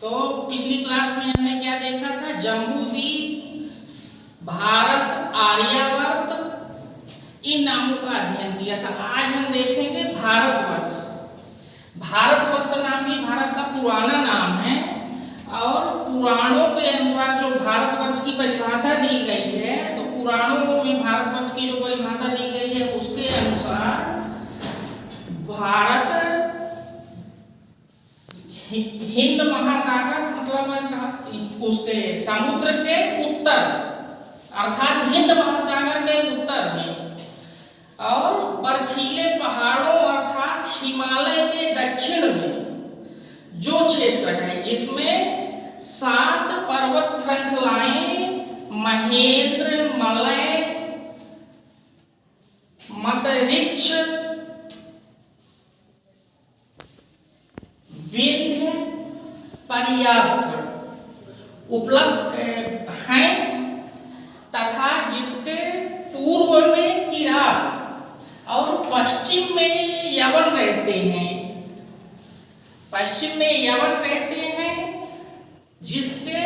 तो पिछली क्लास में हमने क्या देखा था? जम्बूद्वीप, भारत, आर्यावर्त, इन नामों का अध्ययन किया था। आज हम देखेंगे भारतवर्ष। भारतवर्ष नाम भी भारत का पुराना नाम है और पुराणों के अनुसार जो भारतवर्ष की परिभाषा दी गई है, तो पुराणों में भारतवर्ष की जो परिभाषा दी गई है उसके अनुसार भारत हिंद महासागर मतलब उसके समुद्र के उत्तर अर्थात हिंद महासागर के उत्तर में और बर्फीले पहाड़ों अर्थात हिमालय के दक्षिण में जो क्षेत्र है जिसमें 7 पर्वत श्रृंखलाएं महेंद्र, मलय, मतरिक्ष, विंध्य, पर्याप्त उपलब्ध हैं तथा जिसके पूर्व में किरात और पश्चिम में यवन रहते हैं। पश्चिम में यवन रहते हैं जिसके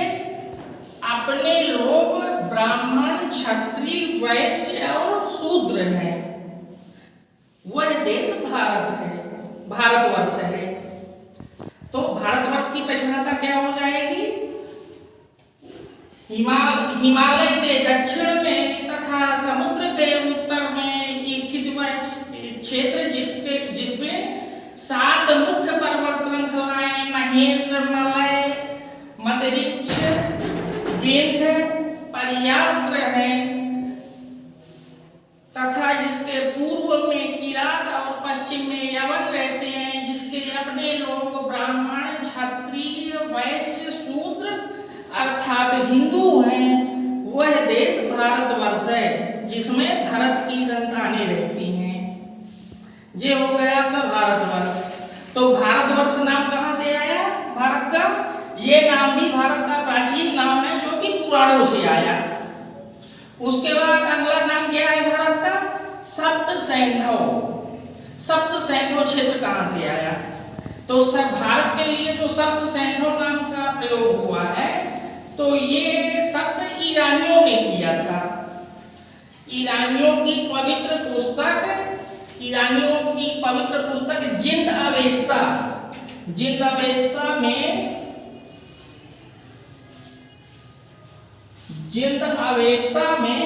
अपने लोग ब्राह्मण, क्षत्रिय, वैश्य और शूद्र हैं। वह देश भारत है, भारतवर्ष है। तो भारतवर्ष की परिभाषा क्या हो जाएगी? हिमालय के दक्षिण में तथा समुद्र के उत्तर में स्थित वह क्षेत्र जिसमें 7 मुख्य पर्वत श्रृंखलाएं महेंद्र, मलय, मतरिक्ष, विंध्य, पर्याप्त हैं तथा जिसके पूर्व में किरात और पश्चिम में यवन रहते हैं, जिसके अपने लोग ब्राह्मण, क्षत्रिय, वैश्य, शूद्र अर्थात हिंदू हैं। वह देश भारतवर्ष है जिसमें भरत की संतानें रहती हैं। ये हो गया आपका भारतवर्ष। तो भारतवर्ष नाम कहाँ से आया भारत का? ये नाम भी भारत का प्राचीन नाम है जो कि पुराणों से आया। उसके बाद अगला नाम क्या है भारत का? सप्त सैंधव। सप्त सैंधव क्षेत्र कहाँ से आया? तो सब भारत के लिए जो सप्त सैंधव नाम का प्रयोग हुआ है तो ये शब्द ईरानियों ने किया था। ईरानियों की पवित्र पुस्तक जिंद अवेस्ता में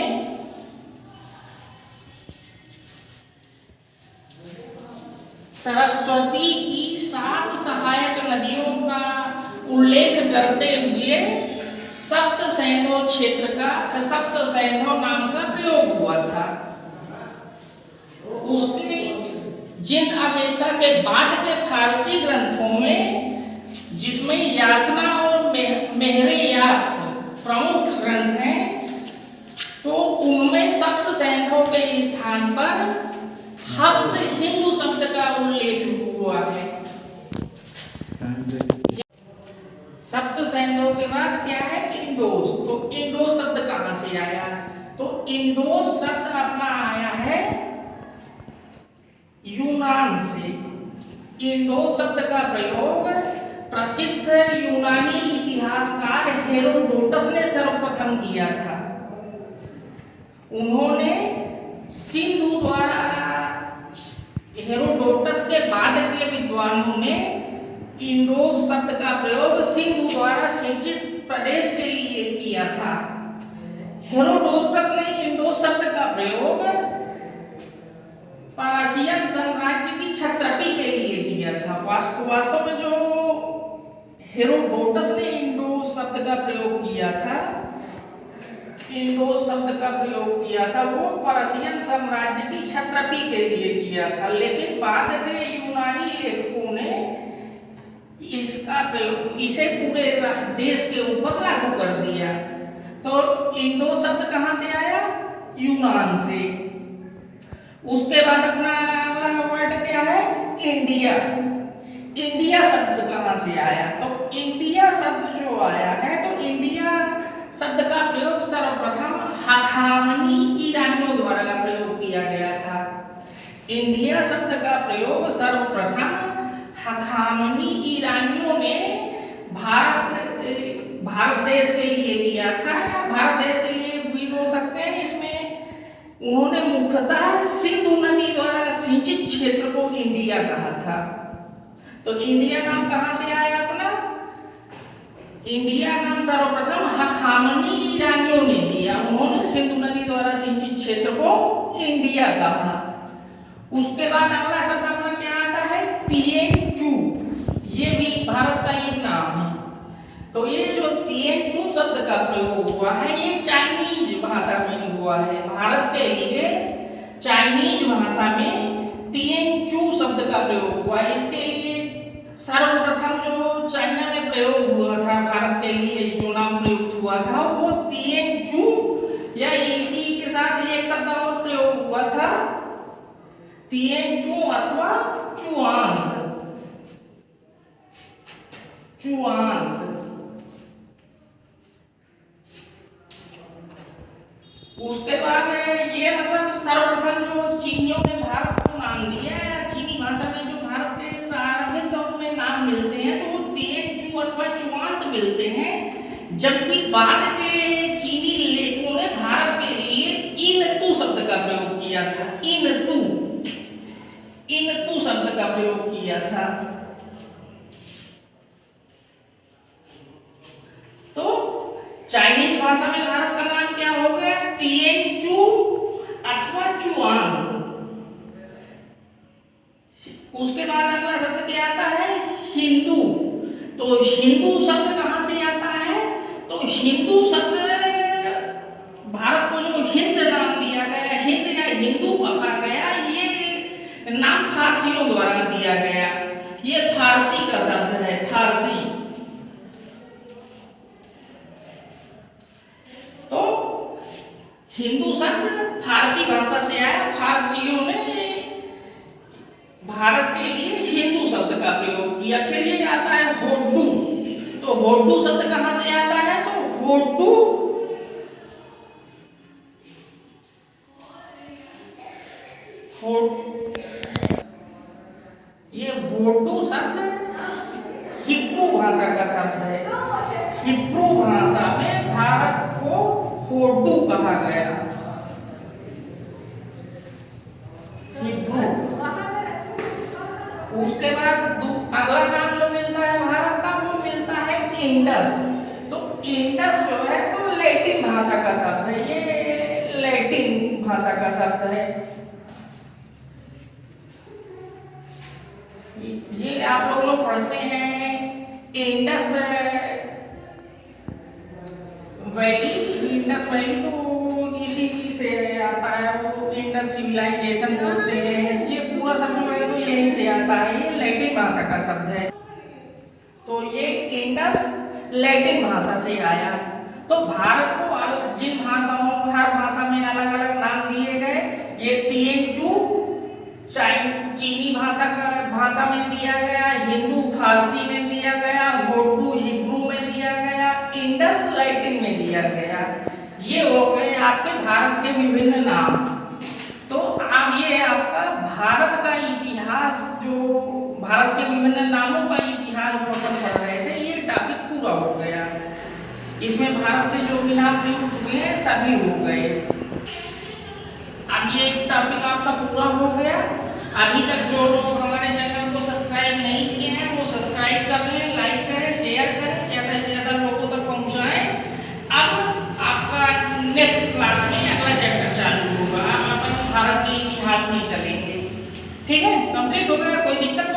सरस्वती की 7 सहायक नदियों का उल्लेख करते हुए सप्त सैंधव नाम का प्रयोग हुआ था। उसके जिन अवेस्ता के बाद के फारसी ग्रंथों में जिसमें यासना और मेहरे यास्त प्रमुख ग्रंथ हैं, तो उनमें सप्त सैंधव के स्थान पर हप्त हिंदू शब्द का उल्लेख हुआ है। सप्त सैंधव के बाद क्या है? इंडोस। तो इंडोस शब्द कहाँ से आया? तो इंडोस शब्द अपना आया है यूनान से। इंडोस शब्द का प्रयोग प्रसिद्ध यूनानी इतिहासकार हेरोडोटस ने सर्वप्रथम किया था। उन्होंने सिंधु द्वारा हेरोडोटस के बाद के विद्वानों ने इंडोस शब्द का प्रयोग सिंधु द्वारा सिंचित प्रदेश के लिए किया था। हेरोडोटस ने इंडोस शब्द का प्रयोग पारसियन साम्राज्य की क्षत्रपी के लिए किया था। वास्तव में जो हेरोडोटस ने इंडोस शब्द का प्रयोग किया था वो पारसियन साम्राज्य की क्षत्रपी के लिए किया था, लेकिन बाद में यूनानी लेखकों ने इसका प्रयोग इसे पूरे देश के ऊपर लागू कर दिया। तो इंडो शब्द कहाँ से आया? यूनान से। उसके बाद अपना अगला वर्ड क्या है? इंडिया। इंडिया शब्द कहाँ से आया? तो इंडिया शब्द जो आया है, तो इंडिया शब्द का प्रयोग सर्वप्रथम हखामनी ईरानियों द्वारा प्रयोग किया गया था। इंडिया शब्द का प्रयोग सर्वप्रथम हखामनी ईरानियों ने भारत भारत देश के लिए दिया था, या भारत देश के लिए भी बोल सकते हैं। इसमें उन्होंने मुख्यतः सिंधु नदी द्वारा सिंचित क्षेत्र को इंडिया कहा था। तो इंडिया नाम कहां से आया अपना? इंडिया नाम सर्वप्रथम हखामनी ईरानियों ने दिया। उन्होंने सिंधु नदी द्वारा सिंचित क्षेत्र को इंडिया कहा। उसके बाद अगला शब्द अपना क्या आता है? तिएंचू। ये भी भारत का एक नाम है। तो ये जो तिएंचू शब्द का प्रयोग हुआ है, ये चाइनीज भाषा में हुआ है। भारत के लिए चाइनीज भाषा में तिएंचू शब्द का प्रयोग हुआ है। इसके लिए सर्वप्रथम जो चाइना में प्रयोग हुआ था, भारत के लिए जो नाम प्रयुक्त हुआ था वो तिएंचू, या इसी के साथ एक शब्द और प्रयोग हुआ था, तिएंचू अथवा चुआंत। चुआंत। उसके बाद ये मतलब सर्वप्रथम जो चीनियों ने भारत को नाम दिया, चीनी भाषा में जो भारत के प्रारंभिक दौर में नाम मिलते हैं तो वो तिएंचू अथवा चुआंत मिलते हैं। जबकि बाद के चीनी लेखकों ने भारत के लिए इनतू शब्द का प्रयोग किया था। इनतू शब्द का प्रयोग किया था। तो चाइनीज भाषा में भारत का नाम क्या हो गया? तिएंचू अथवा चुआंत। उसके बाद अगला शब्द क्या आता है? हिंदू। तो हिंदू शब्द कहां से आता है? तो हिंदू शब्द भारत को जो हिंद नाम दिया गया, हिंद या हिंदू कहा गया, ये नाम फारसियों द्वारा दिया गया। ये फारसी का शब्द है, फारसी। तो हिंदू शब्द फारसी भाषा से आया। फारसियों ने भारत के लिए हिंदू शब्द का प्रयोग किया। फिर ये आता है होड्डू। तो होड्डू शब्द कहां से आता है? तो होड्डू ये होड्डू शब्द हिब्रू भाषा का शब्द है। हिब्रू भाषा में भारत को होड्डू कहा गया। हिब्रू। उसके बाद अगला नाम जो मिलता है भारत का, वो मिलता है इंडस। तो इंडस जो है तो लैटिन भाषा का शब्द है। ये लैटिन भाषा का शब्द है। ये आप लोग पढ़ते हैं इंडस वैली। इंडस वैली तो इसी से आता है, वो इंडस सिविलाइजेशन बोलते हैं। ये पूरा शब्द जो है तो यहीं से आता है। ये लैटिन भाषा का शब्द है। तो ये इंडस लैटिन भाषा से आया। तो भारत को जिन भाषाओं, हर भाषा में अलग अलग नाम दिए गए। ये तिएंचू चीनी भाषा में दिया गया, हिंदू फारसी में दिया गया, होड्डू हिब्रू में दिया गया, इंडस लैटिन में दिया गया। ये हो गए आपके भारत के विभिन्न नाम। तो अब ये आपका भारत का इतिहास, जो भारत के विभिन्न नामों का इतिहास जो अपन पढ़ रहे थे, ये टॉपिक पूरा हो गया। इसमें भारत के जो भी नाम प्रयुक्त हुए हैं सभी हो गए। अब ये टॉपिक आपका पूरा हो गया। अभी तक जो लोग हमारे चैनल को सब्सक्राइब नहीं किए हैं वो सब्सक्राइब कर लें, लाइक करें, शेयर करें, ज़्यादा से ज़्यादा लोगों तक पहुंचाएं। अब आपका नेक्स्ट क्लास में अगला चैप्टर चालू होगा। अब अपन भारत के इतिहास में चलेंगे। ठीक है, कंप्लीट हो गया, कोई दिक्कत